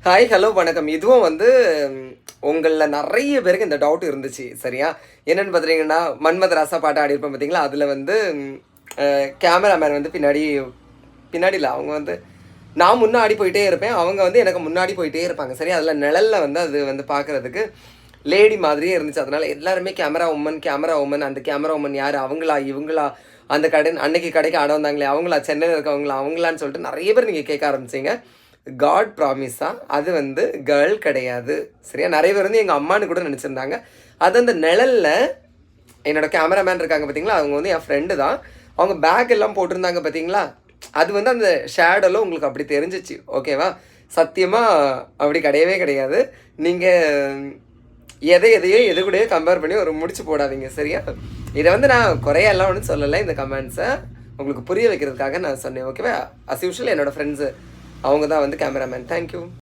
Hi, hello, வணக்கம். இதுவும் வந்து உங்கள்ல நெறைய பேருக்கு இந்த டவுட் இருந்துச்சு. சரியா? என்னன்னு பார்த்தீங்கன்னா, மன்மத ராசா பாட்டு ஆடியிருப்பேன் பார்த்தீங்களா? அதில வந்து கேமராமேன் வந்து பின்னாடி பின்னாடி இல்ல. அவங்க வந்து நான் முன்னாடி போயிட்டே இருப்பேன். அவங்க வந்து எனக்கு முன்னாடி போயிட்டே இருப்பாங்க. சரியா? அதில நிழல்ல வந்து அது வந்து பார்க்கறதுக்கு லேடி மாதிரியே இருந்துச்சு. அதனால எல்லாருமே கேமரா வுமன் அந்த கேமரா வுமன் யாரு? அவங்களா? இவங்களா? அந்த கடை அன்னைக்கு கடைக்கு ஆட வந்தாங்களே அவங்களா? சென்னையில இருக்கவங்களா? அவங்களான்னு சொல்லிட்டு நெறைய பேர் நீங்க கேட்க ஆரம்பிச்சீங்க. காட் ப்ராமிஸா அது வந்து கேர்ள் கிடையாது. சரியா? நெறைய பேர் வந்து எங்க அம்மான்னு கூட நெனச்சிருந்தாங்க. அது அந்த நிழல்ல என்னோட கேமராமேன் இருக்காங்க பார்த்தீங்களா? அவங்க வந்து என் ஃப்ரெண்டு தான். அவங்க பேக் எல்லாம் போட்டிருந்தாங்க பார்த்தீங்களா? அது வந்து அந்த ஷேடோல உங்களுக்கு அப்படி தெரிஞ்சுச்சு. ஓகேவா? சத்தியமா அப்படி கிடையவே கிடையாது. நீங்க எதையோ எது கூடயோ கம்பேர் பண்ணி ஒரு முடிச்சு போடாதீங்க. சரியா? இத வந்து நான் குறையெல்லாம் ஒண்ணும் சொல்லல இந்த கமெண்ட்ஸ. உங்களுக்கு புரிய வைக்கிறதுக்காக நான் சொன்னேன். ஓகேவா? அஸ் யூசுவல் என்னோட ஃப்ரெண்ட்ஸு அவங்க தான் வந்து கேமராமேன். Thank you.